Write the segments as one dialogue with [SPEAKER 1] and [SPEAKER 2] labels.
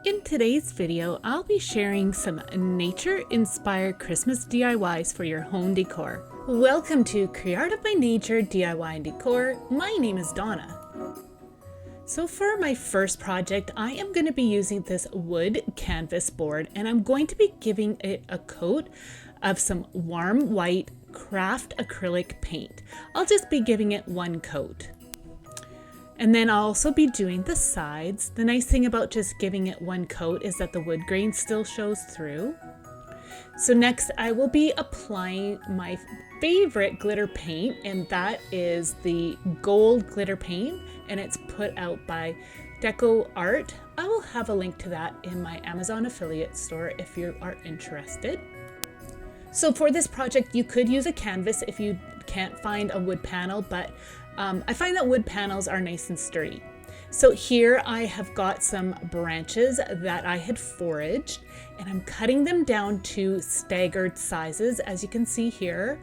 [SPEAKER 1] In today's video, I'll be sharing some nature-inspired Christmas DIYs for your home decor. Welcome to Creative by Nature DIY and Decor. My name is Donna. So for my first project, I am going to be using this wood canvas board, and I'm going to be giving it a coat of some warm white craft acrylic paint. I'll just be giving it one coat. And then I'll also be doing the sides. The nice thing about just giving it one coat is that the wood grain still shows through. So next I will be applying my favorite glitter paint, and that is the gold glitter paint, and it's put out by Deco Art. I will have a link to that in my Amazon affiliate store if you are interested. So for this project, you could use a canvas if you can't find a wood panel, but I find that wood panels are nice and sturdy. So here I have got some branches that I had foraged, and I'm cutting them down to staggered sizes. As you can see here,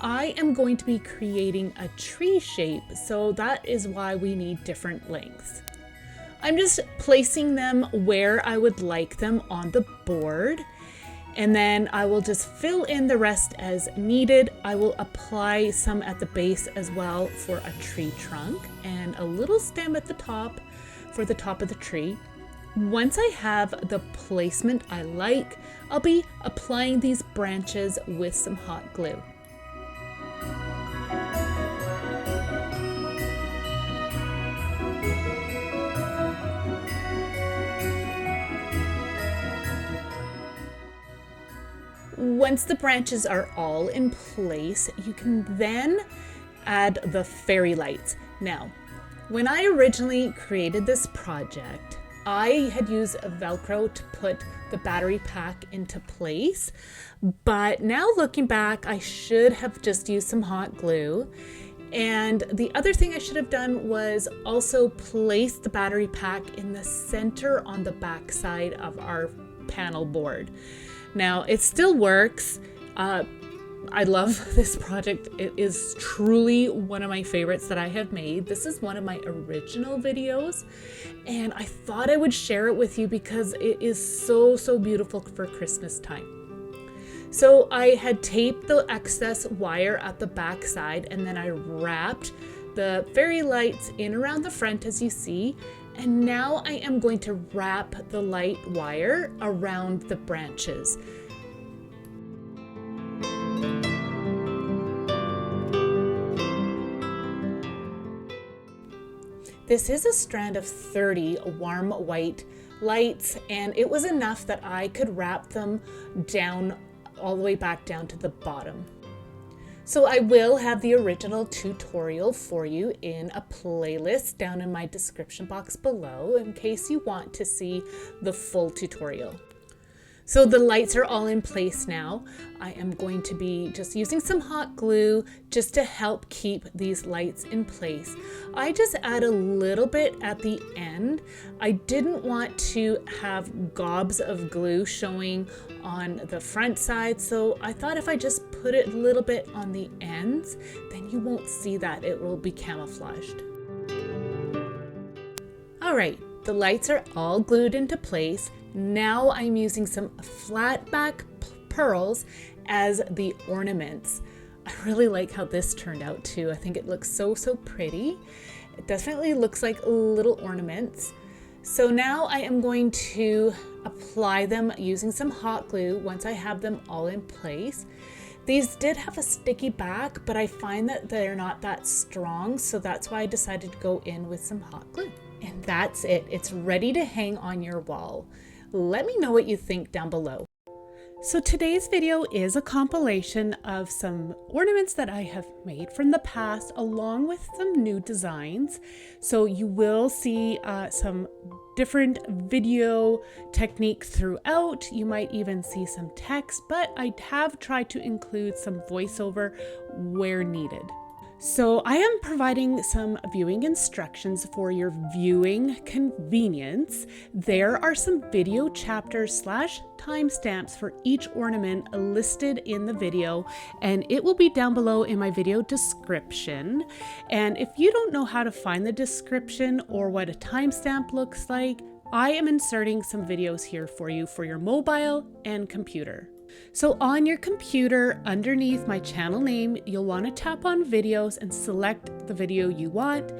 [SPEAKER 1] I am going to be creating a tree shape, so that is why we need different lengths. I'm just placing them where I would like them on the board, and then I will just fill in the rest as needed. I will apply some at the base as well for a tree trunk, and a little stem at the top for the top of the tree. Once I have the placement I like, I'll be applying these branches with some hot glue. Once the branches are all in place, you can then add the fairy lights. Now, when I originally created this project, I had used a Velcro to put the battery pack into place, but now looking back, I should have just used some hot glue. And the other thing I should have done was also place the battery pack in the center on the back side of our panel board. Now, it still works. I love this project. It is truly one of my favorites that I have made. This is one of my original videos, and I thought I would share it with you because it is so beautiful for Christmas time. So I had taped the excess wire at the back side, and then I wrapped the fairy lights in around the front, as you see. And now I am going to wrap the light wire around the branches. This is a strand of 30 warm white lights, and it was enough that I could wrap them down all the way back down to the bottom. So I will have the original tutorial for you in a playlist down in my description box below in case you want to see the full tutorial. So the lights are all in place now. I am going to be just using some hot glue just to help keep these lights in place. I just add a little bit at the end. I didn't want to have gobs of glue showing on the front side, so I thought if I just put it a little bit on the ends, then you won't see that. It will be camouflaged. All right, the lights are all glued into place. Now I'm using some flat back pearls as the ornaments. I really like how this turned out too. I think it looks so pretty. It definitely looks like little ornaments. So now I am going to apply them using some hot glue once I have them all in place. These did have a sticky back, but I find that they're not that strong, so that's why I decided to go in with some hot glue. And that's it. It's ready to hang on your wall. Let me know what you think down below. So today's video is a compilation of some ornaments that I have made from the past along with some new designs. So you will see some different video techniques throughout. You might even see some text, but I have tried to include some voiceover where needed. So I am providing some viewing instructions for your viewing convenience. There are some video chapters / timestamps for each ornament listed in the video, and it will be down below in my video description. And if you don't know how to find the description or what a timestamp looks like, I am inserting some videos here for you for your mobile and computer. So on your computer, underneath my channel name, you'll want to tap on videos and select the video you want.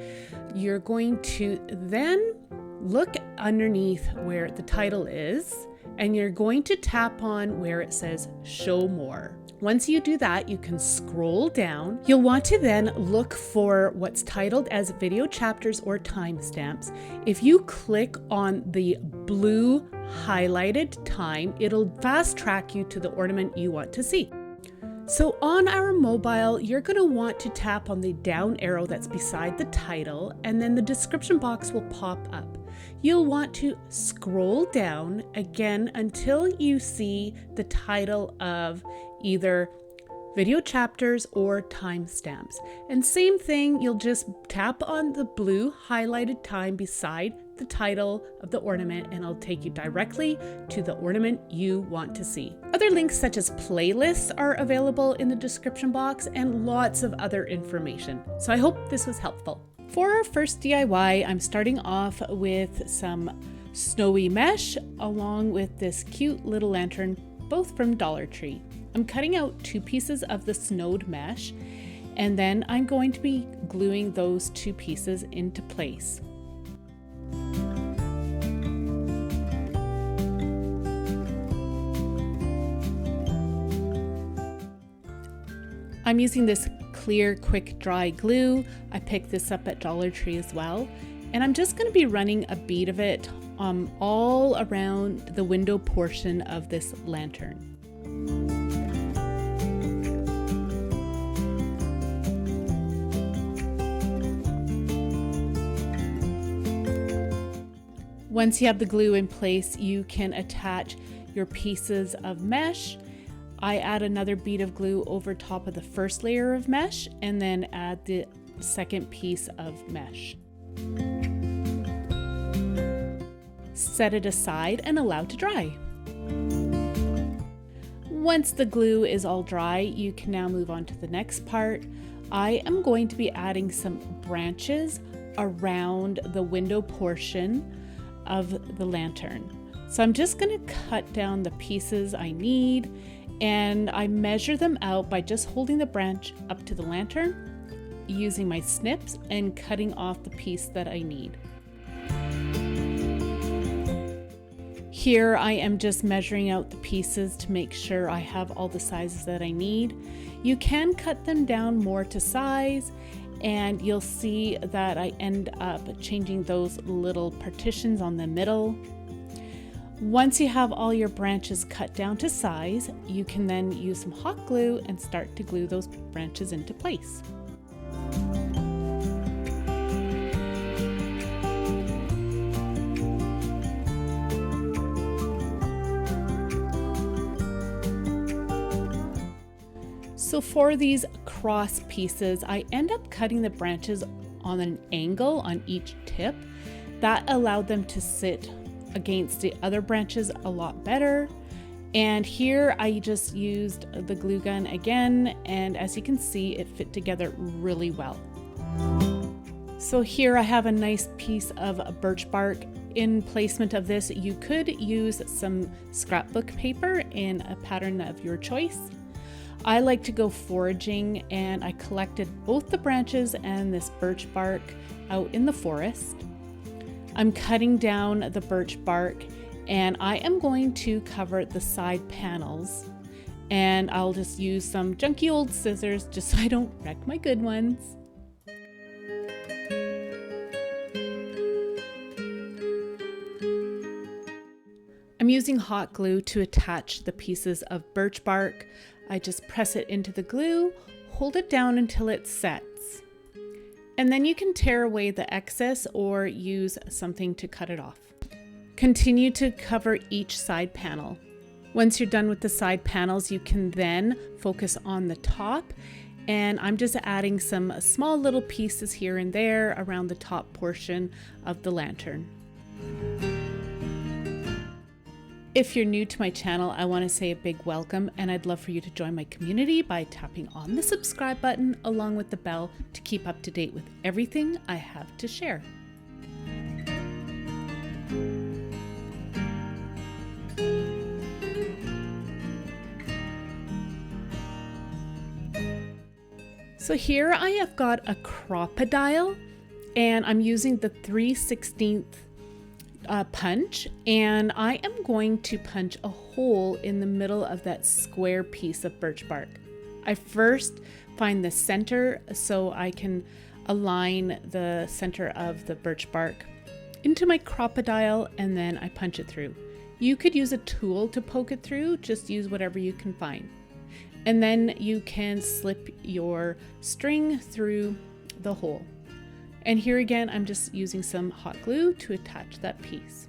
[SPEAKER 1] You're going to then look underneath where the title is, and you're going to tap on where it says show more. Once you do that, you can scroll down. You'll want to then look for what's titled as video chapters or timestamps. If you click on the blue highlighted time, it'll fast track you to the ornament you want to see. So on our mobile, you're going to want to tap on the down arrow that's beside the title, and then the description box will pop up. You'll want to scroll down again until you see the title of either video chapters or timestamps. And same thing, you'll just tap on the blue highlighted time beside the title of the ornament, and it'll take you directly to the ornament you want to see. Other links such as playlists are available in the description box and lots of other information. So I hope this was helpful. For our first DIY, I'm starting off with some snowy mesh along with this cute little lantern, both from Dollar Tree. I'm cutting out 2 pieces of the snowed mesh, and then I'm going to be gluing those 2 pieces into place. I'm using this clear, quick dry glue. I picked this up at Dollar Tree as well. And I'm just going to be running a bead of it all around the window portion of this lantern. Once you have the glue in place, you can attach your pieces of mesh. I add another bead of glue over top of the first layer of mesh and then add the second piece of mesh. Set it aside and allow to dry. Once the glue is all dry, you can now move on to the next part. I am going to be adding some branches around the window portion of the lantern. So I'm just going to cut down the pieces I need, and I measure them out by just holding the branch up to the lantern, using my snips and cutting off the piece that I need. Here I am just measuring out the pieces to make sure I have all the sizes that I need. You can cut them down more to size, and you'll see that I end up changing those little partitions on the middle. Once you have all your branches cut down to size, you can then use some hot glue and start to glue those branches into place. So for these cross pieces, I end up cutting the branches on an angle on each tip. That allowed them to sit against the other branches a lot better. And here I just used the glue gun again, and as you can see, it fit together really well. So here I have a nice piece of birch bark. In placement of this, you could use some scrapbook paper in a pattern of your choice. I like to go foraging, and I collected both the branches and this birch bark out in the forest. I'm cutting down the birch bark, and I am going to cover the side panels, and I'll just use some junky old scissors just so I don't wreck my good ones. I'm using hot glue to attach the pieces of birch bark. I just press it into the glue, hold it down until it sets. And then you can tear away the excess or use something to cut it off. Continue to cover each side panel. Once you're done with the side panels, you can then focus on the top. And I'm just adding some small little pieces here and there around the top portion of the lantern. If you're new to my channel, I want to say a big welcome, and I'd love for you to join my community by tapping on the subscribe button along with the bell to keep up to date with everything I have to share. So here I have got a crocodile, and I'm using the 3/16 punch, and I am going to punch a hole in the middle of that square piece of birch bark. I first find the center so I can align the center of the birch bark into my crocodile, and then I punch it through. You could use a tool to poke it through, just use whatever you can find. And then you can slip your string through the hole. And here again, I'm just using some hot glue to attach that piece.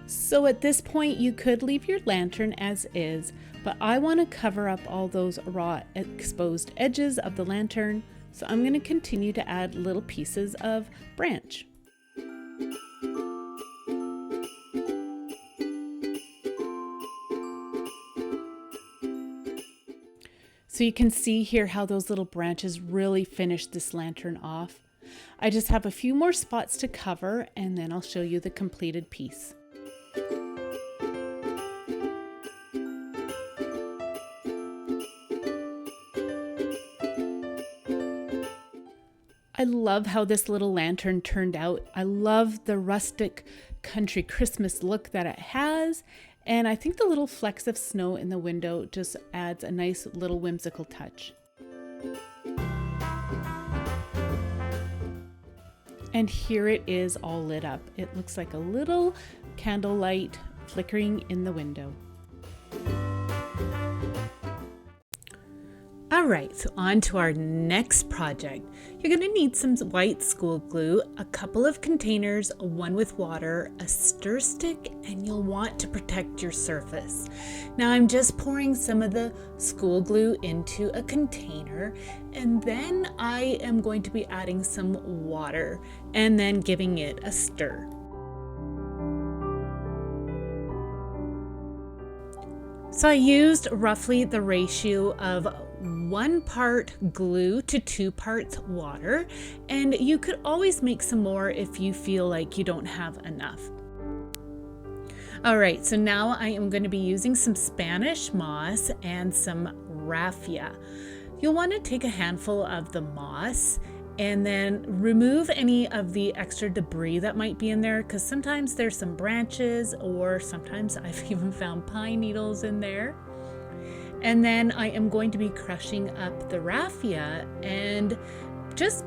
[SPEAKER 1] So at this point, you could leave your lantern as is, but I want to cover up all those raw exposed edges of the lantern. So I'm going to continue to add little pieces of branch. So you can see here how those little branches really finish this lantern off. I just have a few more spots to cover, and then I'll show you the completed piece. I love how this little lantern turned out. I love the rustic country Christmas look that it has. And I think the little flecks of snow in the window just adds a nice little whimsical touch. And here it is all lit up. It looks like a little candlelight flickering in the window. All right, so on to our next project. You're going to need some white school glue, a couple of containers, one with water, a stir stick, and you'll want to protect your surface. Now I'm just pouring some of the school glue into a container, and then I am going to be adding some water and then giving it a stir. So I used roughly the ratio of 1 part glue to 2 parts water, and you could always make some more if you feel like you don't have enough. All right, so now I am going to be using some Spanish moss and some raffia. You'll want to take a handful of the moss and then remove any of the extra debris that might be in there, because sometimes there's some branches, or sometimes I've even found pine needles in there. And then I am going to be crushing up the raffia and just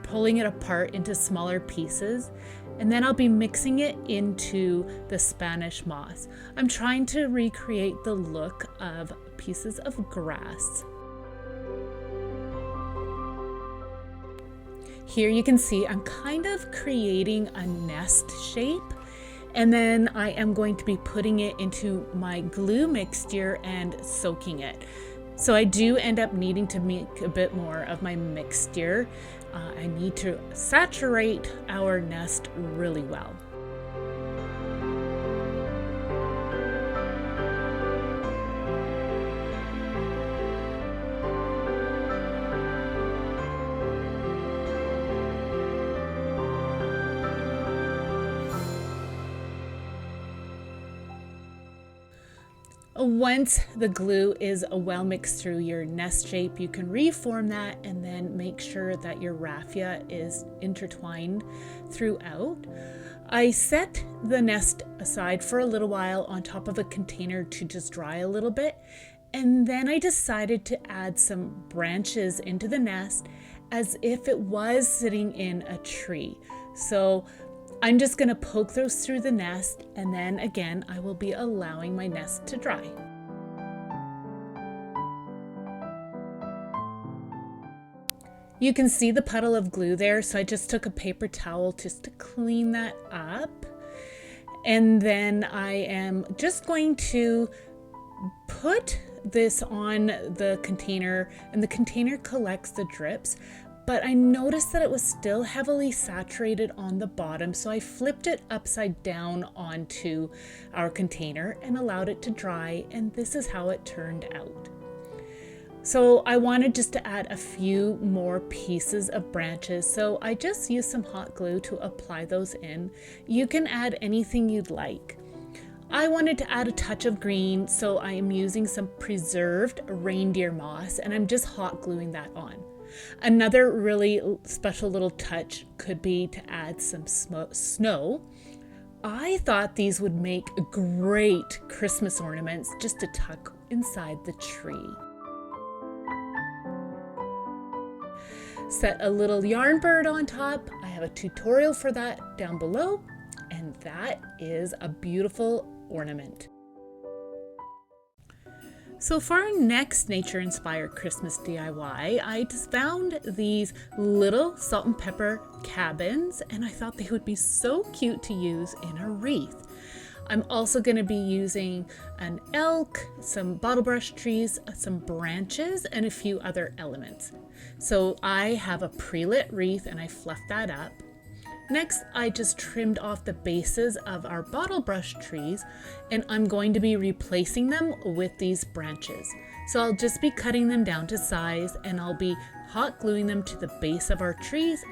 [SPEAKER 1] pulling it apart into smaller pieces. And then I'll be mixing it into the Spanish moss. I'm trying to recreate the look of pieces of grass. Here you can see I'm kind of creating a nest shape, and then I am going to be putting it into my glue mixture and soaking it. So I do end up needing to make a bit more of my mixture. I need to saturate our nest really well. Once the glue is well mixed through your nest shape, you can reform that and then make sure that your raffia is intertwined throughout. I set the nest aside for a little while on top of a container to just dry a little bit, and then I decided to add some branches into the nest as if it was sitting in a tree. So I'm just going to poke those through the nest, and then again I will be allowing my nest to dry. You can see the puddle of glue there, so I just took a paper towel just to clean that up. And then I am just going to put this on the container, and the container collects the drips. But I noticed that it was still heavily saturated on the bottom, so I flipped it upside down onto our container and allowed it to dry, and this is how it turned out. So I wanted just to add a few more pieces of branches, so I just used some hot glue to apply those in. You can add anything you'd like. I wanted to add a touch of green, so I am using some preserved reindeer moss and I'm just hot gluing that on. Another really special little touch could be to add some snow. I thought these would make great Christmas ornaments just to tuck inside the tree. Set a little yarn bird on top. I have a tutorial for that down below, and that is a beautiful ornament. So for our next nature-inspired Christmas DIY, I just found these little salt and pepper cabins, and I thought they would be so cute to use in a wreath. I'm also going to be using an elk, some bottle brush trees, some branches, and a few other elements. So I have a pre-lit wreath and I fluffed that up. Next, I just trimmed off the bases of our bottle brush trees, and I'm going to be replacing them with these branches. So I'll just be cutting them down to size and I'll be hot gluing them to the base of our trees.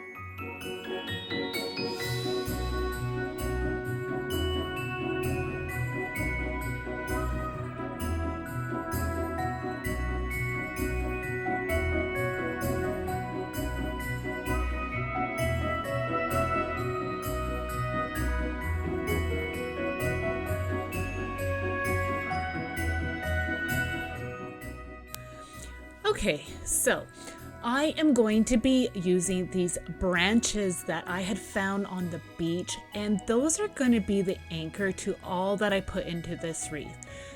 [SPEAKER 1] Okay, so I am going to be using these branches that I had found on the beach, and those are going to be the anchor to all that I put into this wreath.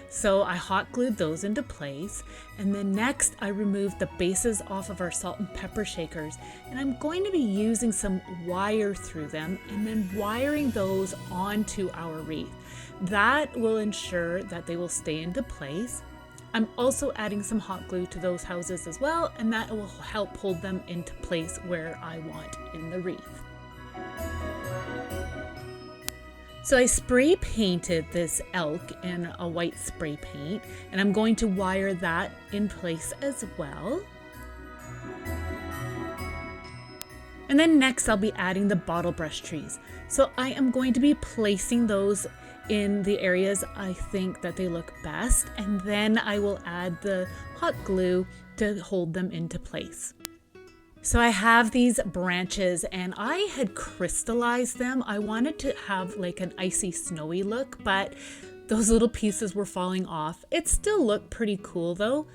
[SPEAKER 1] So I hot glued those into place, and then next I removed the bases off of our salt and pepper shakers, and I'm going to be using some wire through them and then wiring those onto our wreath. That will ensure that they will stay into place. I'm also adding some hot glue to those houses as well, and that will help hold them into place where I want in the wreath. So I spray painted this elk in a white spray paint, and I'm going to wire that in place as well. And then next I'll be adding the bottle brush trees. So I am going to be placing those in the areas I think that they look best, and then I will add the hot glue to hold them into place. So I have these branches and I had crystallized them. I wanted to have like an icy snowy look, but those little pieces were falling off. It still looked pretty cool though.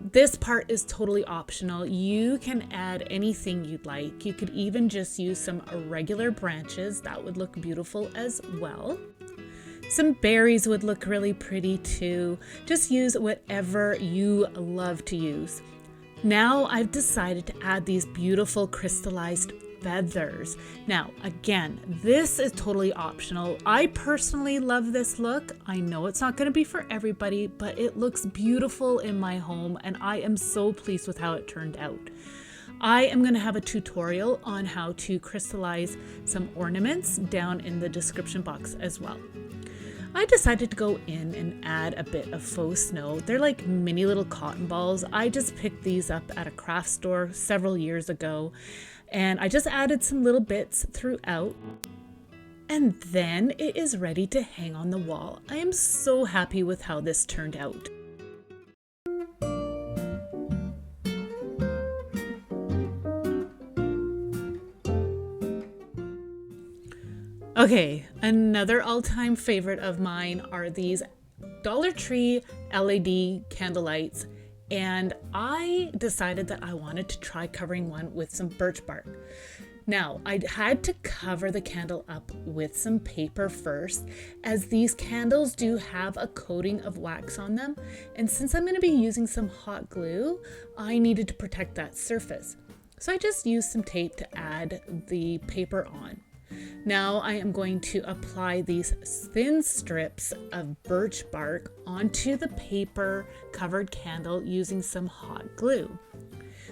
[SPEAKER 1] This part is totally optional. You can add anything you'd like. You could even just use some regular branches. That would look beautiful as well. Some berries would look really pretty too. Just use whatever you love to use. Now I've decided to add these beautiful crystallized feathers. Now, again, this is totally optional. I personally love this look. I know it's not going to be for everybody, but it looks beautiful in my home and I am so pleased with how it turned out. I am going to have a tutorial on how to crystallize some ornaments down in the description box as well. I decided to go in and add a bit of faux snow. They're like mini little cotton balls. I just picked these up at a craft store several years ago, and I just added some little bits throughout. And then it is ready to hang on the wall. I am so happy with how this turned out. Okay, another all-time favorite of mine are these Dollar Tree LED candle lights, and I decided that I wanted to try covering one with some birch bark. Now, I had to cover the candle up with some paper first, as these candles do have a coating of wax on them, and since I'm going to be using some hot glue, I needed to protect that surface. So I just used some tape to add the paper on. Now I am going to apply these thin strips of birch bark onto the paper covered candle using some hot glue.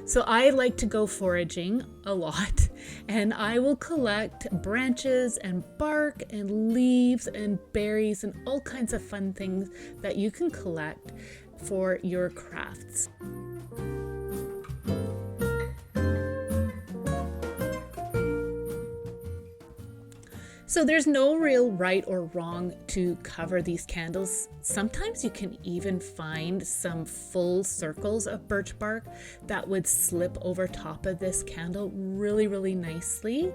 [SPEAKER 1] So I like to go foraging a lot, and I will collect branches and bark and leaves and berries and all kinds of fun things that you can collect for your crafts. So there's no real right or wrong to cover these candles. Sometimes you can even find some full circles of birch bark that would slip over top of this candle really nicely.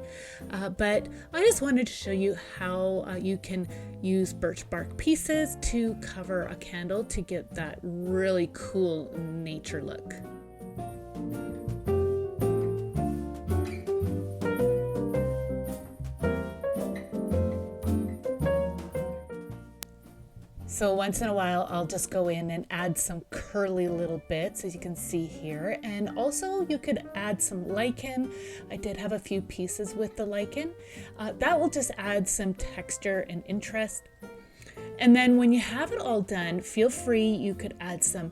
[SPEAKER 1] But I just wanted to show you how you can use birch bark pieces to cover a candle to get that really cool nature look. So once in a while, I'll just go in and add some curly little bits, as you can see here. And also you could add some lichen. I did have a few pieces with the lichen. That will just add some texture and interest. And then when you have it all done, feel free, you could add some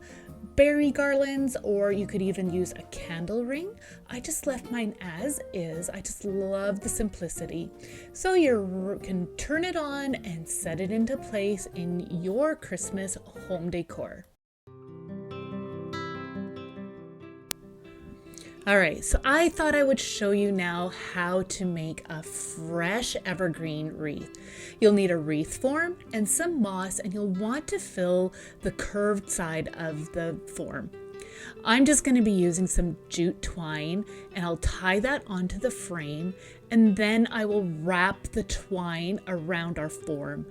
[SPEAKER 1] berry garlands, or you could even use a candle ring. I just left mine as is. I just love the simplicity. So you can turn it on and set it into place in your Christmas home decor. All right, so I thought I would show you now how to make a fresh evergreen wreath. You'll need a wreath form and some moss, and you'll want to fill the curved side of the form. I'm just going to be using some jute twine, and I'll tie that onto the frame, and then I will wrap the twine around our form.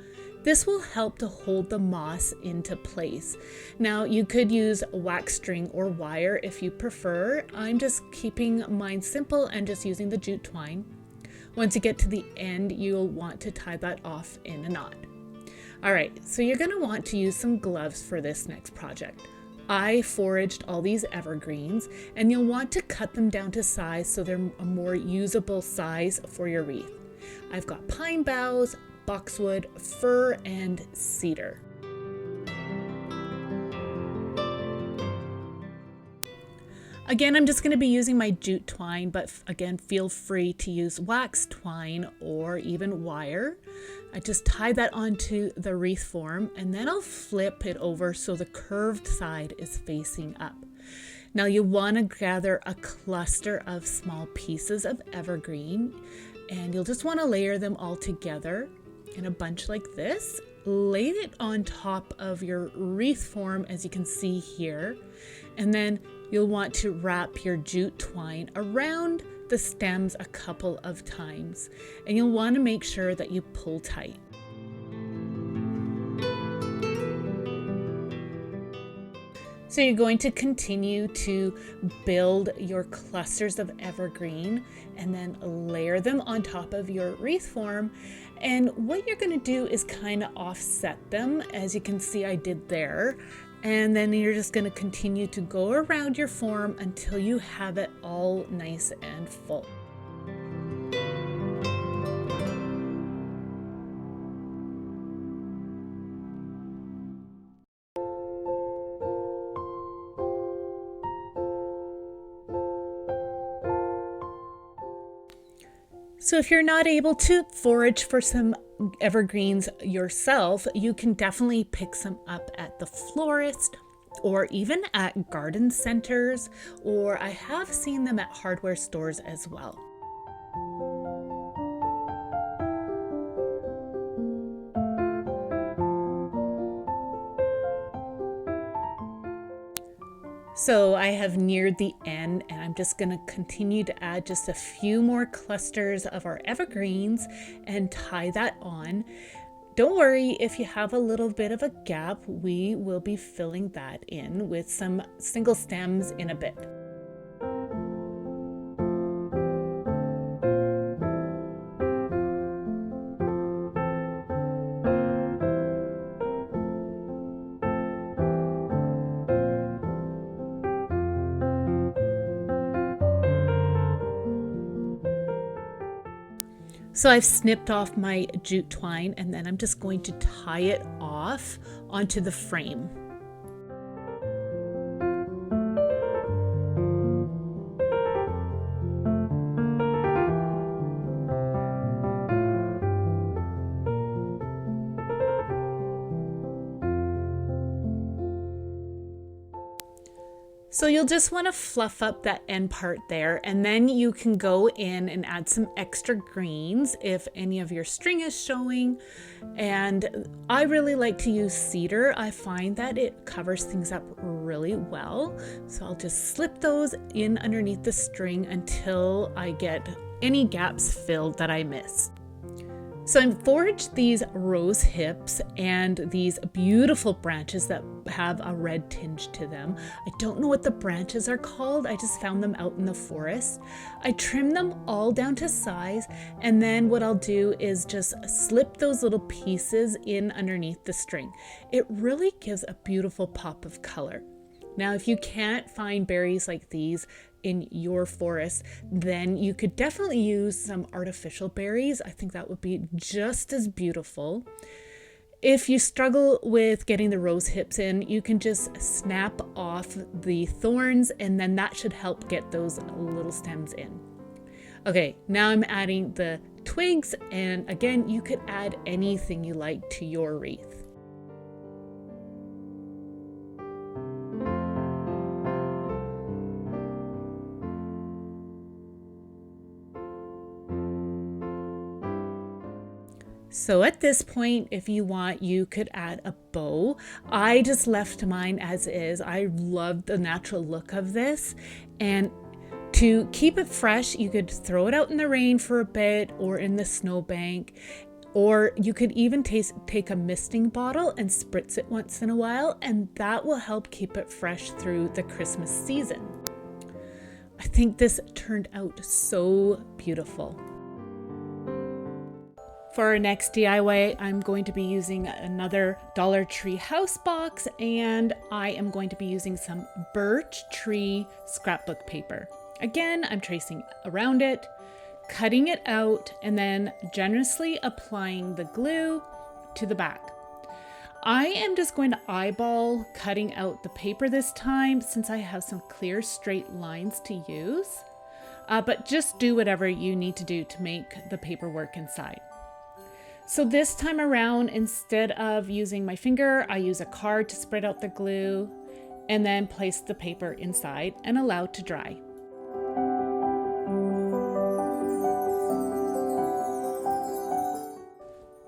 [SPEAKER 1] This will help to hold the moss into place. Now you could use wax string or wire if you prefer. I'm just keeping mine simple and just using the jute twine. Once you get to the end, you'll want to tie that off in a knot. All right, so you're gonna want to use some gloves for this next project. I foraged all these evergreens, and you'll want to cut them down to size so they're a more usable size for your wreath. I've got pine boughs, boxwood, fir, and cedar. Again, I'm just going to be using my jute twine, but again, feel free to use wax twine or even wire. I just tie that onto the wreath form, and then I'll flip it over so the curved side is facing up. Now you want to gather a cluster of small pieces of evergreen, and you'll just want to layer them all together in a bunch like this. Lay it on top of your wreath form, as you can see here, and then you'll want to wrap your jute twine around the stems a couple of times, and you'll want to make sure that you pull tight. So you're going to continue to build your clusters of evergreen and then layer them on top of your wreath form. And what you're going to do is kind of offset them, as you can see I did there. And then you're just going to continue to go around your form until you have it all nice and full. So if you're not able to forage for some evergreens yourself, you can definitely pick some up at the florist or even at garden centers, or I have seen them at hardware stores as well. So I have neared the end, and I'm just going to continue to add just a few more clusters of our evergreens and tie that on. Don't worry if you have a little bit of a gap, we will be filling that in with some single stems in a bit. So I've snipped off my jute twine, and then I'm just going to tie it off onto the frame. So you'll just want to fluff up that end part there, and then you can go in and add some extra greens if any of your string is showing. And I really like to use cedar. I find that it covers things up really well. So I'll just slip those in underneath the string until I get any gaps filled that I missed. So I foraged these rose hips and these beautiful branches that have a red tinge to them. I don't know what the branches are called. I just found them out in the forest. I trimmed them all down to size, and then what I'll do is just slip those little pieces in underneath the string. It really gives a beautiful pop of color. Now, if you can't find berries like these in your forest, then you could definitely use some artificial berries. I think that would be just as beautiful. If you struggle with getting the rose hips in, you can just snap off the thorns, and then that should help get those little stems in. Okay, now I'm adding the twigs, and again, you could add anything you like to your wreath. So at this point, if you want, you could add a bow. I just left mine as is. I love the natural look of this. And to keep it fresh, you could throw it out in the rain for a bit or in the snowbank. Or you could even take a misting bottle and spritz it once in a while, and that will help keep it fresh through the Christmas season. I think this turned out so beautiful. For our next DIY, I'm going to be using another Dollar Tree house box, and I am going to be using some birch tree scrapbook paper. Again, I'm tracing around it, cutting it out, and then generously applying the glue to the back. I am just going to eyeball cutting out the paper this time since I have some clear straight lines to use, but just do whatever you need to do to make the paper work inside. So this time around, instead of using my finger, I use a card to spread out the glue and then place the paper inside and allow it to dry.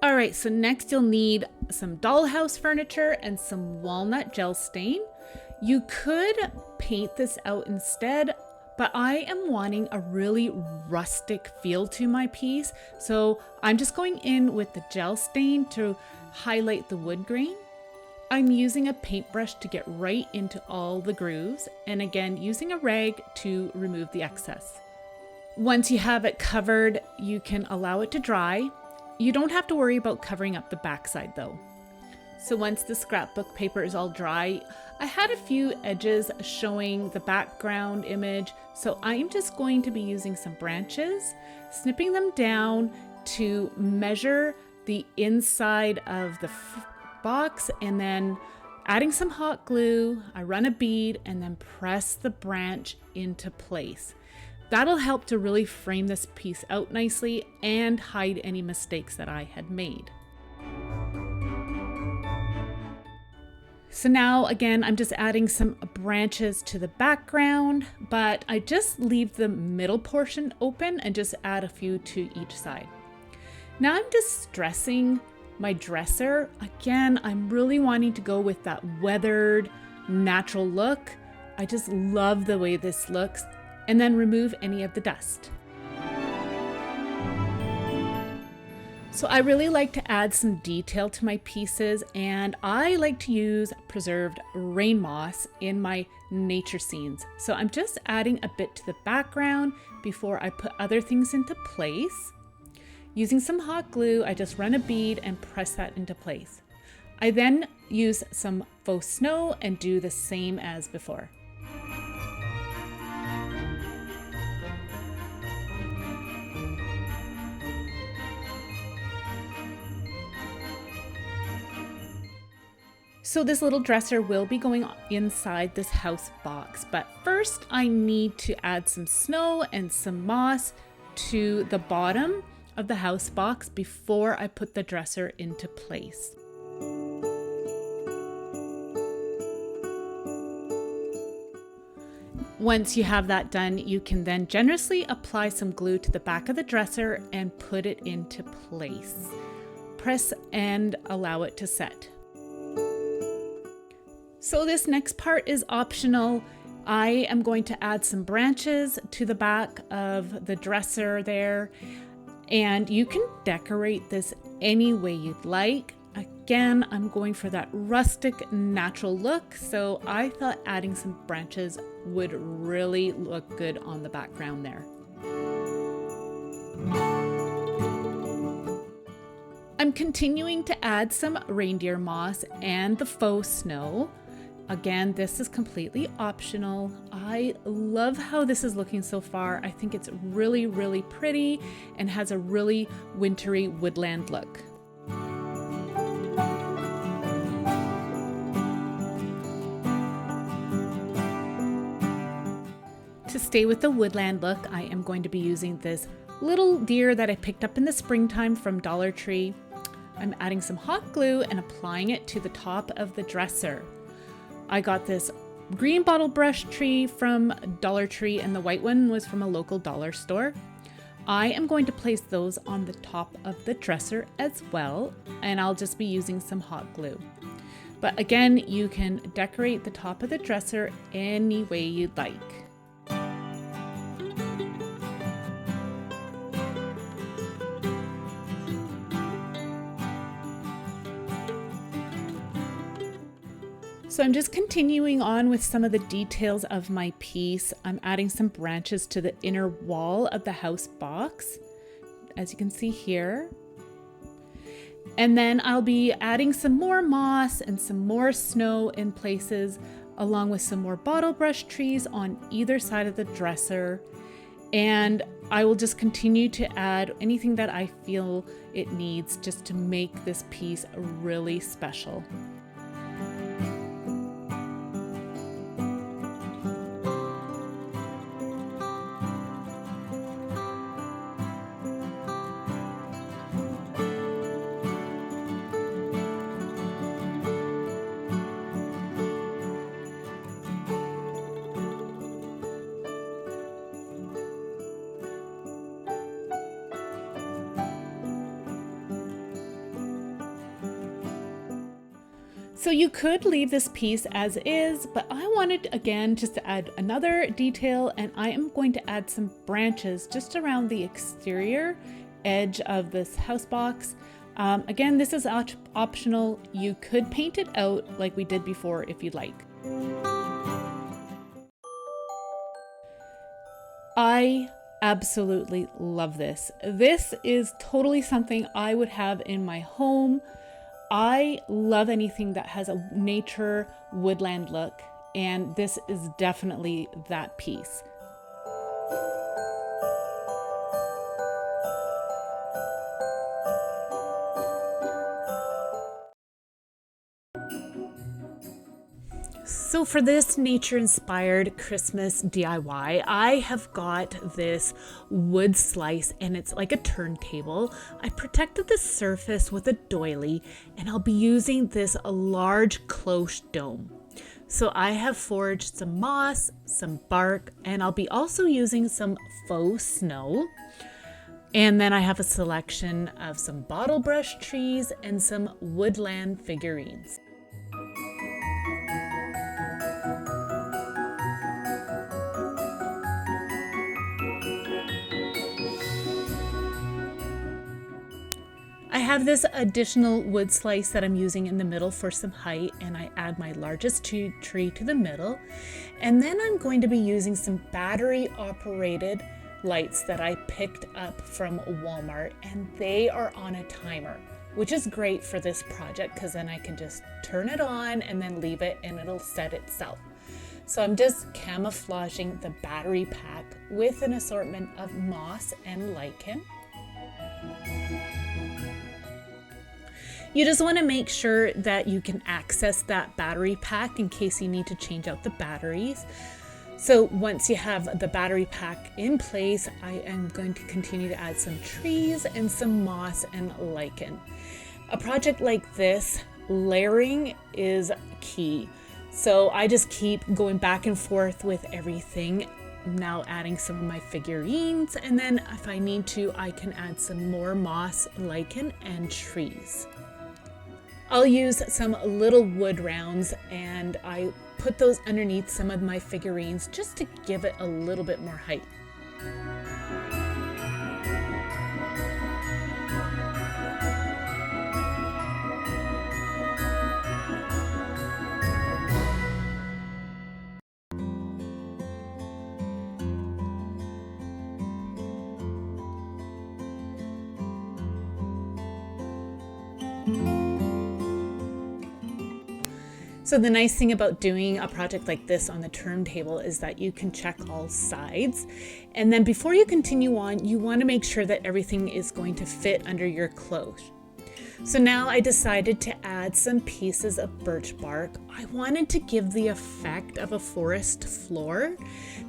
[SPEAKER 1] All right, so next you'll need some dollhouse furniture and some walnut gel stain. You could paint this out instead, but I am wanting a really rustic feel to my piece. So I'm just going in with the gel stain to highlight the wood grain. I'm using a paintbrush to get right into all the grooves, and again, using a rag to remove the excess. Once you have it covered, you can allow it to dry. You don't have to worry about covering up the backside though. So once the scrapbook paper is all dry, I had a few edges showing the background image, so I'm just going to be using some branches, snipping them down to measure the inside of the box, and then adding some hot glue. I run a bead and then press the branch into place. That'll help to really frame this piece out nicely and hide any mistakes that I had made. So now again, I'm just adding some branches to the background, but I just leave the middle portion open and just add a few to each side. Now I'm just dressing my dresser. Again, I'm really wanting to go with that weathered, natural look. I just love the way this looks, and then remove any of the dust. So I really like to add some detail to my pieces, and I like to use preserved rain moss in my nature scenes. So I'm just adding a bit to the background before I put other things into place. Using some hot glue, I just run a bead and press that into place. I then use some faux snow and do the same as before. So this little dresser will be going inside this house box, but first I need to add some snow and some moss to the bottom of the house box before I put the dresser into place. Once you have that done, you can then generously apply some glue to the back of the dresser and put it into place. Press and allow it to set. So this next part is optional. I am going to add some branches to the back of the dresser there, and you can decorate this any way you'd like. Again, I'm going for that rustic natural look, so I thought adding some branches would really look good on the background there. I'm continuing to add some reindeer moss and the faux snow. Again, this is completely optional. I love how this is looking so far. I think it's really, really pretty and has a really wintry woodland look. To stay with the woodland look, I am going to be using this little deer that I picked up in the springtime from Dollar Tree. I'm adding some hot glue and applying it to the top of the dresser. I got this green bottle brush tree from Dollar Tree and the white one was from a local dollar store. I am going to place those on the top of the dresser as well, and I'll just be using some hot glue. But again, you can decorate the top of the dresser any way you'd like. So I'm just continuing on with some of the details of my piece. I'm adding some branches to the inner wall of the house box, as you can see here. And then I'll be adding some more moss and some more snow in places, along with some more bottle brush trees on either side of the dresser. And I will just continue to add anything that I feel it needs just to make this piece really special. So you could leave this piece as is, but I wanted again just to add another detail, and I am going to add some branches just around the exterior edge of this house box. Again, this is optional. You could paint it out like we did before if you'd like. I absolutely love this. This is totally something I would have in my home. I love anything that has a nature woodland look, and this is definitely that piece. So for this nature-inspired Christmas DIY, I have got this wood slice, and it's like a turntable. I protected the surface with a doily, and I'll be using this large cloche dome. So I have foraged some moss, some bark, and I'll be also using some faux snow. And then I have a selection of some bottle brush trees and some woodland figurines. I have this additional wood slice that I'm using in the middle for some height, and I add my largest tree to the middle. And then I'm going to be using some battery operated lights that I picked up from Walmart, and they are on a timer, which is great for this project because then I can just turn it on and then leave it and it'll set itself. So I'm just camouflaging the battery pack with an assortment of moss and lichen. You just want to make sure that you can access that battery pack in case you need to change out the batteries. So once you have the battery pack in place, I am going to continue to add some trees and some moss and lichen. A project like this, layering is key. So I just keep going back and forth with everything. Now adding some of my figurines, and then if I need to, I can add some more moss, lichen, and trees. I'll use some little wood rounds, and I put those underneath some of my figurines just to give it a little bit more height. So the nice thing about doing a project like this on the turntable is that you can check all sides. And then before you continue on, you want to make sure that everything is going to fit under your cloche. So now I decided to add some pieces of birch bark. I wanted to give the effect of a forest floor.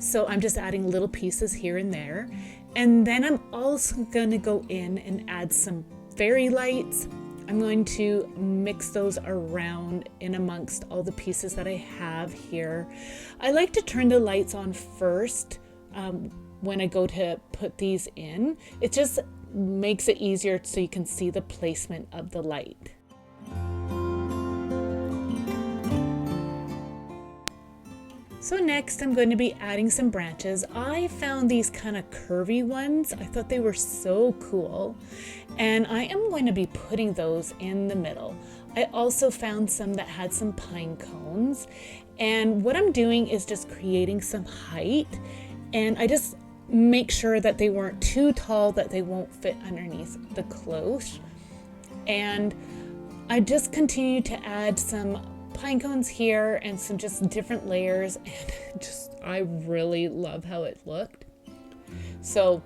[SPEAKER 1] So I'm just adding little pieces here and there. And then I'm also going to go in and add some fairy lights. I'm going to mix those around in amongst all the pieces that I have here. I like to turn the lights on first when I go to put these in. It just makes it easier so you can see the placement of the light. So next I'm going to be adding some branches. I found these kind of curvy ones. I thought they were so cool. And I am going to be putting those in the middle. I also found some that had some pine cones. And what I'm doing is just creating some height. And I just make sure that they weren't too tall, that they won't fit underneath the cloche. And I just continue to add some pine cones here and some just different layers, and I really love how it looked. So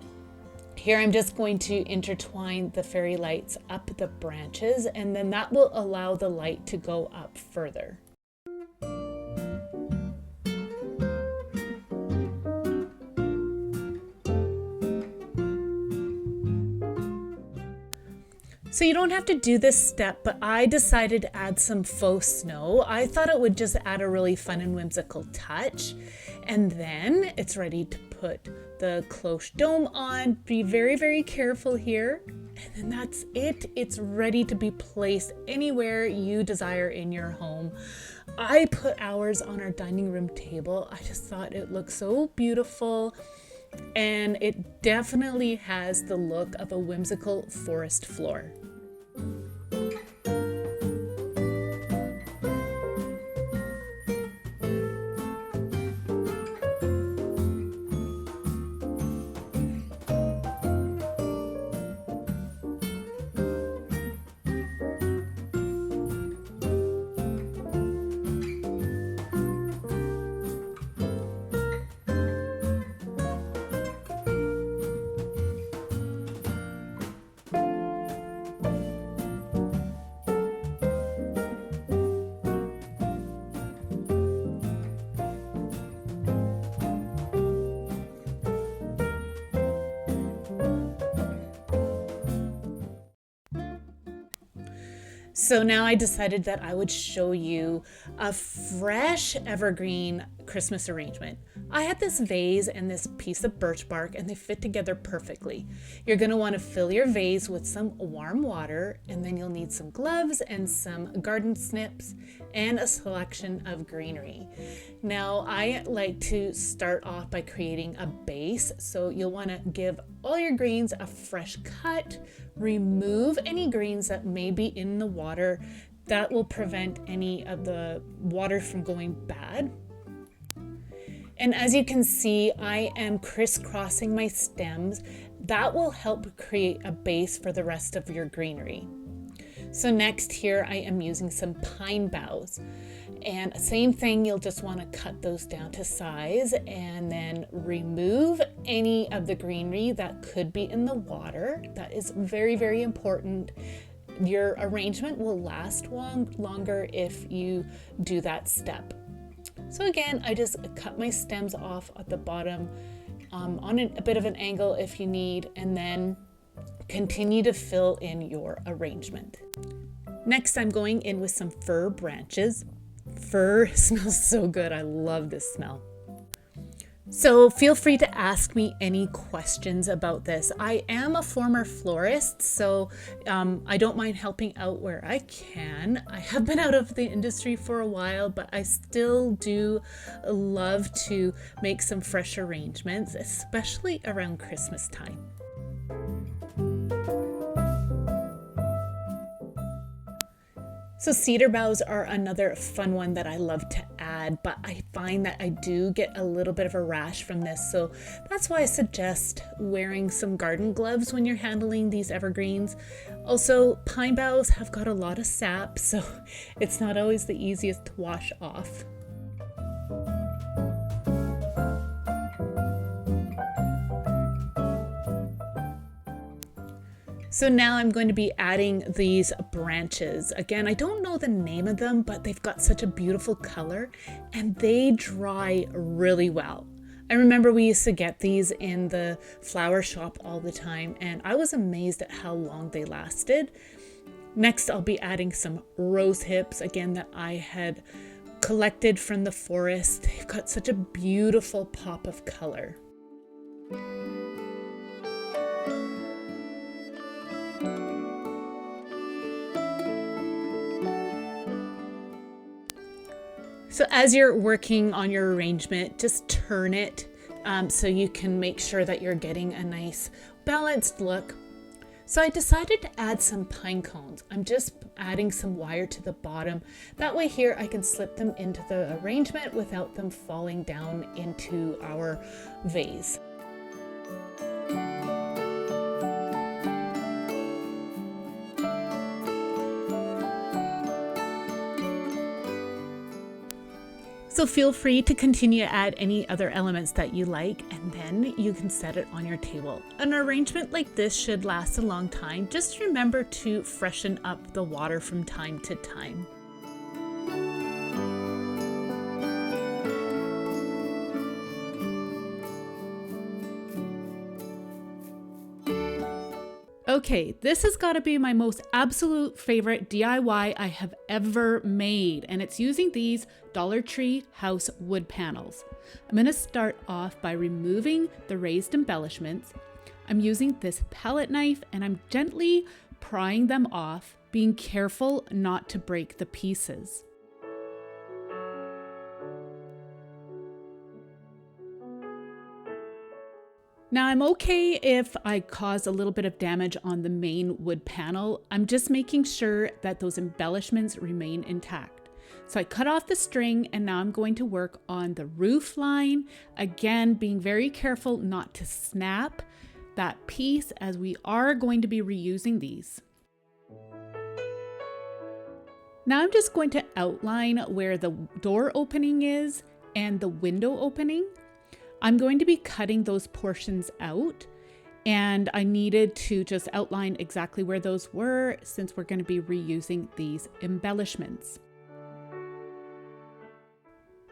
[SPEAKER 1] here I'm just going to intertwine the fairy lights up the branches, and then that will allow the light to go up further. So you don't have to do this step, but I decided to add some faux snow. I thought it would just add a really fun and whimsical touch. And then it's ready to put the cloche dome on. Be very, very careful here. And then that's it. It's ready to be placed anywhere you desire in your home. I put ours on our dining room table. I just thought it looked so beautiful. And it definitely has the look of a whimsical forest floor. So now I decided that I would show you a fresh evergreen Christmas arrangement. I had this vase and this piece of birch bark, and they fit together perfectly. You're going to want to fill your vase with some warm water, and then you'll need some gloves and some garden snips and a selection of greenery. Now I like to start off by creating a base, so you'll want to give all your greens a fresh cut. Remove any greens that may be in the water. That will prevent any of the water from going bad. And as you can see, I am crisscrossing my stems. That will help create a base for the rest of your greenery. So next here I am using some pine boughs. And same thing, you'll just want to cut those down to size and then remove any of the greenery that could be in the water. That is very, very important. Your arrangement will last longer if you do that step. So again, I just cut my stems off at the bottom on a bit of an angle if you need, and then continue to fill in your arrangement. Next, I'm going in with some fir branches. fir smells so good. I love this smell. So feel free to ask me any questions about this. I am a former florist, so I don't mind helping out where I can. I have been out of the industry for a while, but I still do love to make some fresh arrangements, especially around Christmas time. So cedar boughs are another fun one that I love to add, but I find that I do get a little bit of a rash from this. So that's why I suggest wearing some garden gloves when you're handling these evergreens. Also, pine boughs have got a lot of sap, so it's not always the easiest to wash off. So now I'm going to be adding these branches. Again, I don't know the name of them, but they've got such a beautiful color and they dry really well. I remember we used to get these in the flower shop all the time, and I was amazed at how long they lasted. Next, I'll be adding some rose hips, again, that I had collected from the forest. They've got such a beautiful pop of color. So as you're working on your arrangement, just turn it so you can make sure that you're getting a nice balanced look. So I decided to add some pine cones. I'm just adding some wire to the bottom. That way here I can slip them into the arrangement without them falling down into our vase. So feel free to continue to add any other elements that you like, and then you can set it on your table. An arrangement like this should last a long time. Just remember to freshen up the water from time to time. Okay, this has got to be my most absolute favorite DIY I have ever made, and it's using these Dollar Tree house wood panels. I'm going to start off by removing the raised embellishments. I'm using this palette knife and I'm gently prying them off, being careful not to break the pieces. Now I'm okay if I cause a little bit of damage on the main wood panel. I'm just making sure that those embellishments remain intact. So I cut off the string and now I'm going to work on the roof line. Again, being very careful not to snap that piece as we are going to be reusing these. Now I'm just going to outline where the door opening is and the window opening. I'm going to be cutting those portions out, and I needed to just outline exactly where those were since we're going to be reusing these embellishments.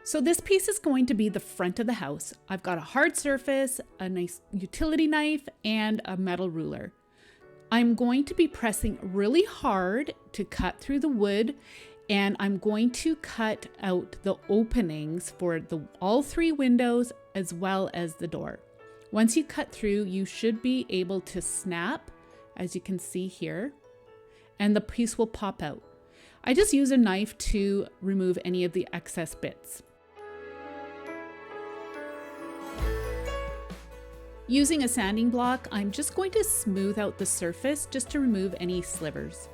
[SPEAKER 1] So this piece is going to be the front of the house. I've got a hard surface, a nice utility knife, and a metal ruler. I'm going to be pressing really hard to cut through the wood, and I'm going to cut out the openings for all three windows as well as the door. Once you cut through, you should be able to snap, as you can see here, and the piece will pop out. I just use a knife to remove any of the excess bits. Using a sanding block, I'm just going to smooth out the surface just to remove any slivers.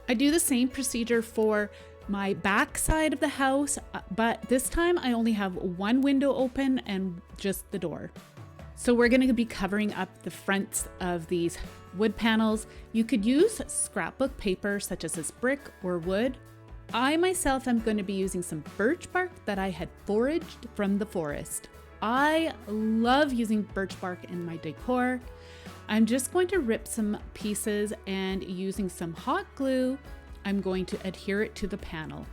[SPEAKER 1] I do the same procedure for my back side of the house, but this time I only have one window open and just the door. So we're going to be covering up the fronts of these wood panels. You could use scrapbook paper such as this brick or wood. I myself am going to be using some birch bark that I had foraged from the forest. I love using birch bark in my decor. I'm just going to rip some pieces, and using some hot glue, I'm going to adhere it to the panel.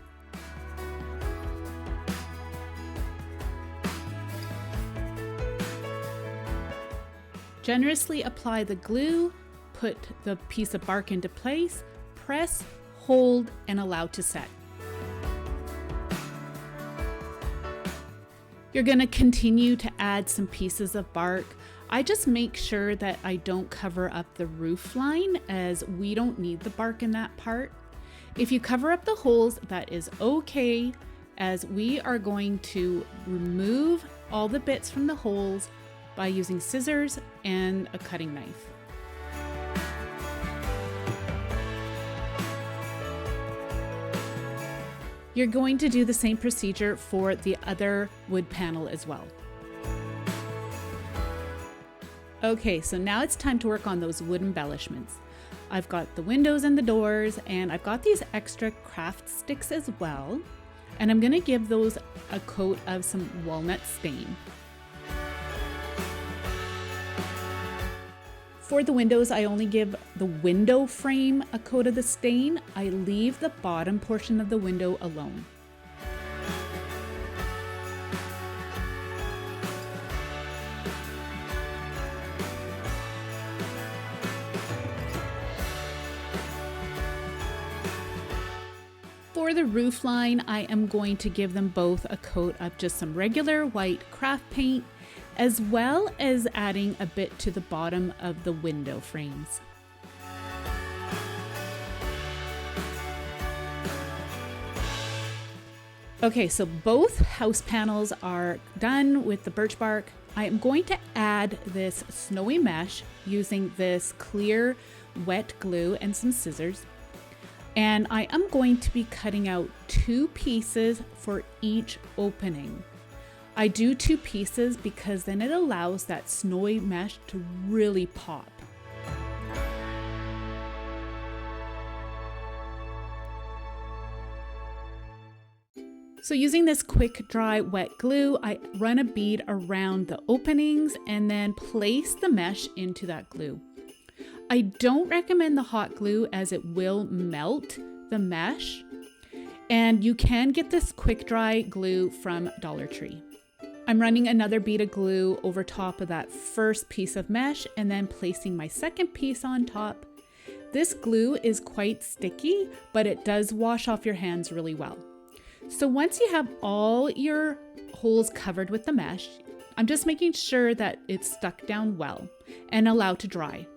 [SPEAKER 1] Generously apply the glue, put the piece of bark into place, press, hold, and allow to set. You're going to continue to add some pieces of bark. I just make sure that I don't cover up the roof line, as we don't need the bark in that part. If you cover up the holes, that is okay, as we are going to remove all the bits from the holes by using scissors and a cutting knife. You're going to do the same procedure for the other wood panel as well. Okay, so now it's time to work on those wood embellishments. I've got the windows and the doors, and I've got these extra craft sticks as well. And I'm gonna give those a coat of some walnut stain. For the windows, I only give the window frame a coat of the stain. I leave the bottom portion of the window alone. For the roof line, I am going to give them both a coat of just some regular white craft paint, as well as adding a bit to the bottom of the window frames. Okay, so both house panels are done with the birch bark. I am going to add this snowy mesh using this clear wet glue and some scissors. And I am going to be cutting out 2 pieces for each opening. I do 2 pieces because then it allows that snowy mesh to really pop. So using this quick dry wet glue, I run a bead around the openings and then place the mesh into that glue. I don't recommend the hot glue as it will melt the mesh, and you can get this quick dry glue from Dollar Tree. I'm running another bead of glue over top of that first piece of mesh and then placing my second piece on top. This glue is quite sticky, but it does wash off your hands really well. So once you have all your holes covered with the mesh, I'm just making sure that it's stuck down well and allowed to dry.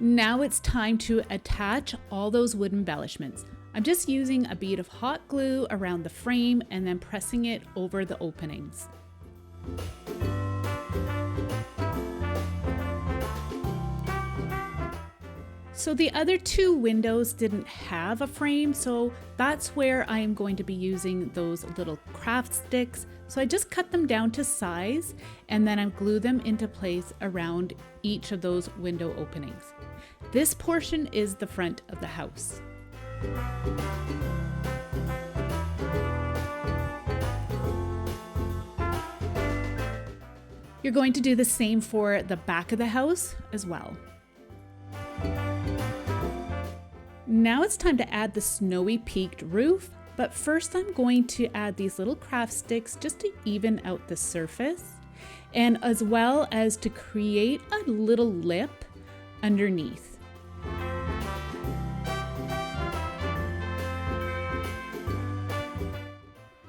[SPEAKER 1] Now it's time to attach all those wood embellishments. I'm just using a bead of hot glue around the frame and then pressing it over the openings. So the other 2 windows didn't have a frame, so that's where I am going to be using those little craft sticks. So I just cut them down to size and then I glue them into place around each of those window openings. This portion is the front of the house. You're going to do the same for the back of the house as well. Now it's time to add the snowy peaked roof, but first I'm going to add these little craft sticks just to even out the surface, and as well as to create a little lip underneath.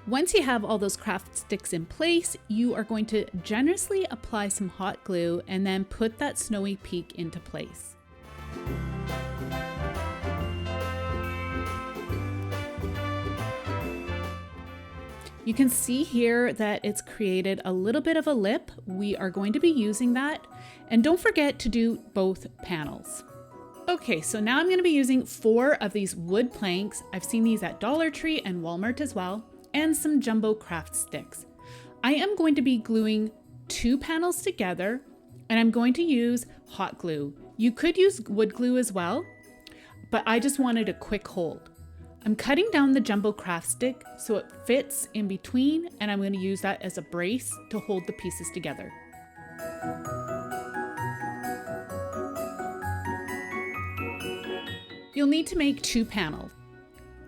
[SPEAKER 1] Once you have all those craft sticks in place, you are going to generously apply some hot glue and then put that snowy peak into place. You can see here that it's created a little bit of a lip. We are going to be using that. And don't forget to do both panels. Okay, so now I'm going to be using 4 of these wood planks. I've seen these at Dollar Tree and Walmart as well, and some jumbo craft sticks. I am going to be gluing 2 panels together, and I'm going to use hot glue. You could use wood glue as well, but I just wanted a quick hold. I'm cutting down the jumbo craft stick so it fits in between, and I'm going to use that as a brace to hold the pieces together. You'll need to make 2 panels.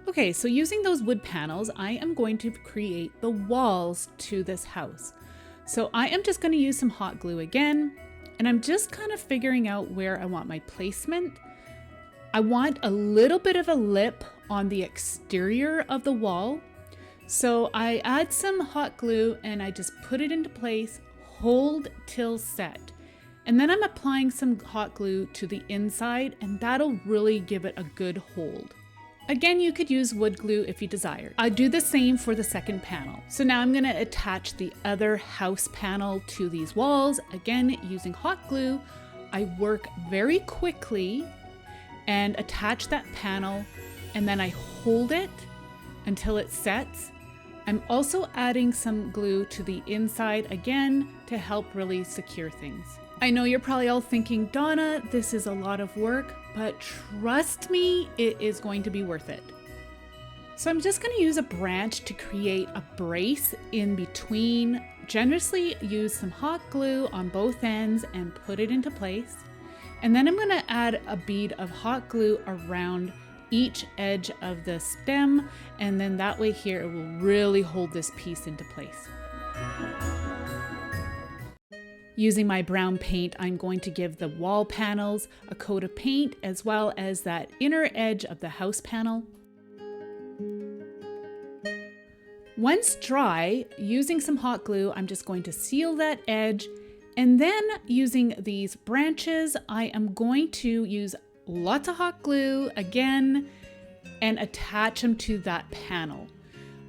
[SPEAKER 1] Okay, so using those wood panels, I am going to create the walls to this house. So I am just going to use some hot glue again, and I'm just kind of figuring out where I want my placement. I want a little bit of a lip on the exterior of the wall. So I add some hot glue and I just put it into place, hold till set. And then I'm applying some hot glue to the inside, and that'll really give it a good hold. Again, you could use wood glue if you desire. I do the same for the second panel. So now I'm gonna attach the other house panel to these walls. Again, using hot glue, I work very quickly and attach that panel, and then I hold it until it sets. I'm also adding some glue to the inside again to help really secure things. I know you're probably all thinking, Donna, this is a lot of work, but trust me, it is going to be worth it. So I'm just going to use a branch to create a brace in between. Generously use some hot glue on both ends and put it into place. And then I'm going to add a bead of hot glue around each edge of the stem, and then that way here it will really hold this piece into place. Using my brown paint, I'm going to give the wall panels a coat of paint as well as that inner edge of the house panel. Once dry, using some hot glue, I'm just going to seal that edge, and then using these branches, I am going to use lots of hot glue again and attach them to that panel.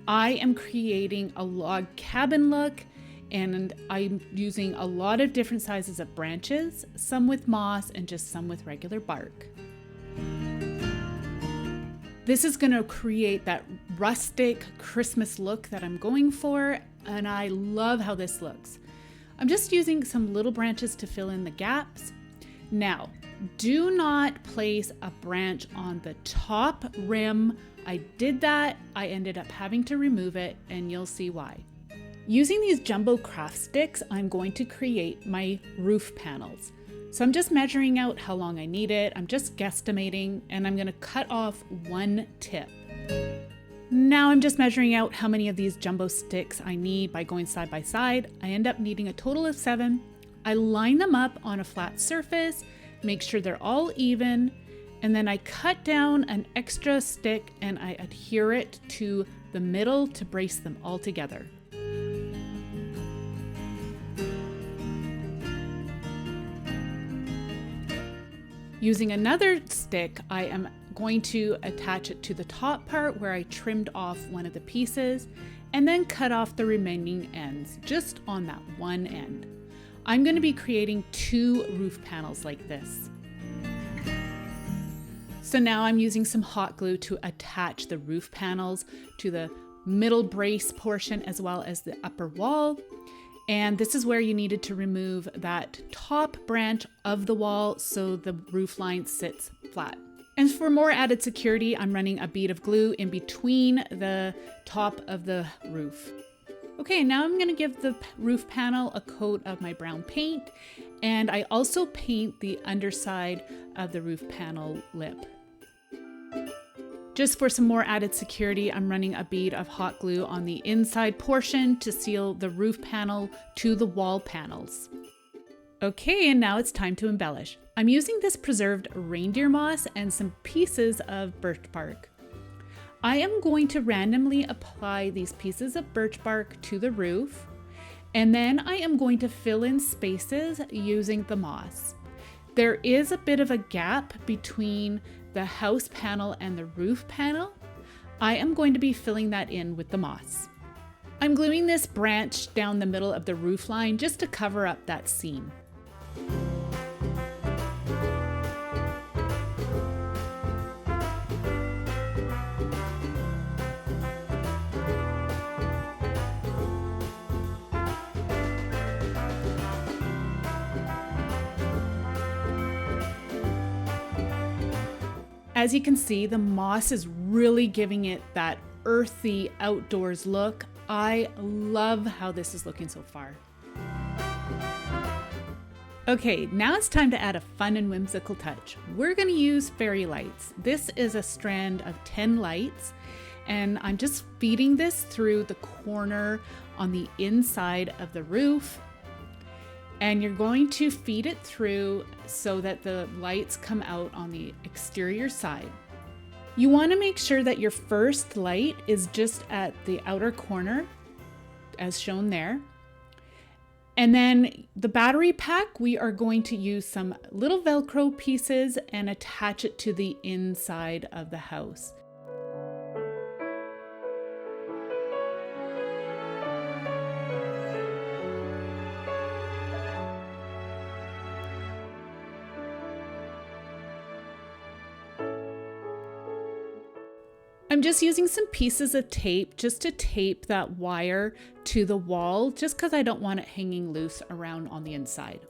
[SPEAKER 1] I am creating a log cabin look, and I'm using a lot of different sizes of branches, some with moss and just some with regular bark. This is going to create that rustic Christmas look that I'm going for, and I love how this looks. I'm just using some little branches to fill in the gaps. Now, do not place a branch on the top rim. I did that. I ended up having to remove it, and you'll see why. Using these jumbo craft sticks, I'm going to create my roof panels. So I'm just measuring out how long I need it. I'm just guesstimating, and I'm going to cut off one tip. Now I'm just measuring out how many of these jumbo sticks I need by going side by side. I end up needing a total of 7. I line them up on a flat surface, make sure they're all even, and then I cut down an extra stick and I adhere it to the middle to brace them all together. Using another stick, I am going to attach it to the top part where I trimmed off one of the pieces and then cut off the remaining ends just on that one end. I'm going to be creating 2 roof panels like this. So now I'm using some hot glue to attach the roof panels to the middle brace portion as well as the upper wall. And this is where you needed to remove that top branch of the wall so the roof line sits flat. And for more added security, I'm running a bead of glue in between the top of the roof. Okay, now I'm going to give the roof panel a coat of my brown paint, and I also paint the underside of the roof panel lip. Just for some more added security, I'm running a bead of hot glue on the inside portion to seal the roof panel to the wall panels. Okay, and now it's time to embellish. I'm using this preserved reindeer moss and some pieces of birch bark. I am going to randomly apply these pieces of birch bark to the roof, and then I am going to fill in spaces using the moss. There is a bit of a gap between the house panel and the roof panel. I am going to be filling that in with the moss. I'm gluing this branch down the middle of the roof line just to cover up that seam. As you can see, the moss is really giving it that earthy outdoors look. I love how this is looking so far. Okay, now it's time to add a fun and whimsical touch. We're going to use fairy lights. This is a strand of 10 lights, and I'm just feeding this through the corner on the inside of the roof. And you're going to feed it through so that the lights come out on the exterior side. You want to make sure that your first light is just at the outer corner, as shown there. And then the battery pack, we are going to use some little Velcro pieces and attach it to the inside of the house. I'm just using some pieces of tape just to tape that wire to the wall, just because I don't want it hanging loose around on the inside.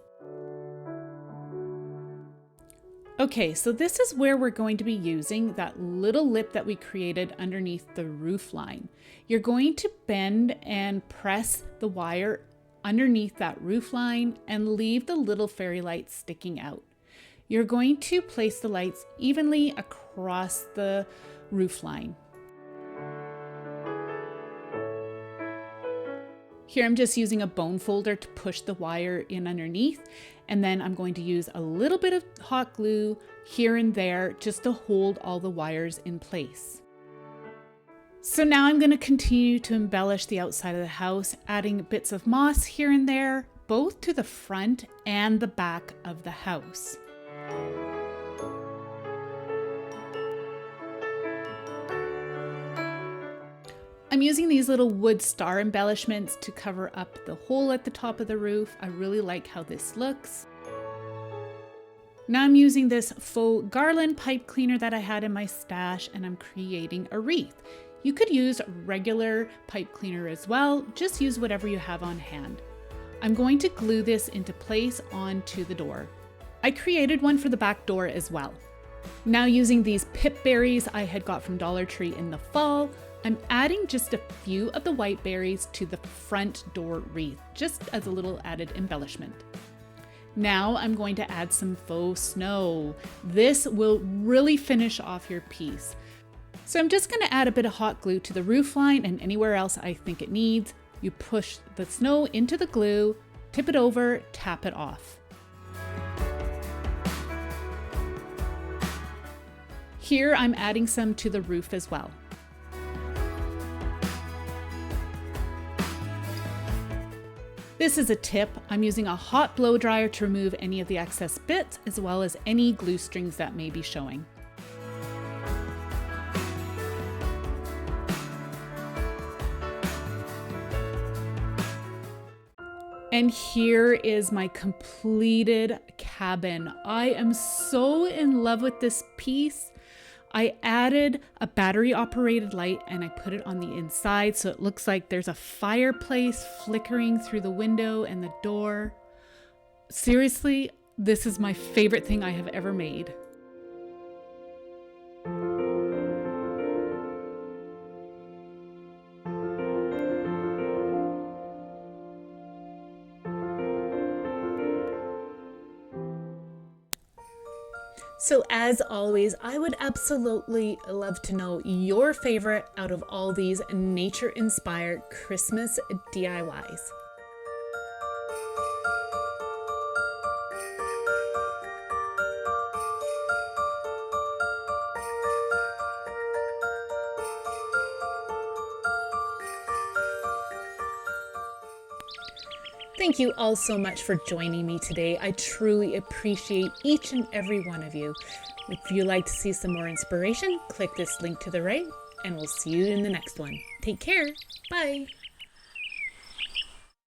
[SPEAKER 1] Okay, so this is where we're going to be using that little lip that we created underneath the roof line. You're going to bend and press the wire underneath that roof line and leave the little fairy lights sticking out. You're going to place the lights evenly across the roof line. Here I'm just using a bone folder to push the wire in underneath, and then I'm going to use a little bit of hot glue here and there just to hold all the wires in place. So now I'm going to continue to embellish the outside of the house, adding bits of moss here and there, both to the front and the back of the house. I'm using these little wood star embellishments to cover up the hole at the top of the roof. I really like how this looks. Now I'm using this faux garland pipe cleaner that I had in my stash, and I'm creating a wreath. You could use regular pipe cleaner as well, just use whatever you have on hand. I'm going to glue this into place onto the door. I created one for the back door as well. Now using these pip berries I had got from Dollar Tree in the fall, I'm adding just a few of the white berries to the front door wreath, just as a little added embellishment. Now I'm going to add some faux snow. This will really finish off your piece. So I'm just going to add a bit of hot glue to the roof line and anywhere else I think it needs. You push the snow into the glue, tip it over, tap it off. Here I'm adding some to the roof as well. This is a tip. I'm using a hot blow dryer to remove any of the excess bits, as well as any glue strings that may be showing. And here is my completed cabin. I am so in love with this piece. I added a battery operated light and I put it on the inside so it looks like there's a fireplace flickering through the window and the door. Seriously, this is my favorite thing I have ever made. So as always, I would absolutely love to know your favorite out of all these nature-inspired Christmas DIYs. Thank you all so much for joining me today. I truly appreciate each and every one of you. If you'd like to see some more inspiration, click this link to the right, and we'll see you in the next one. Take care. Bye.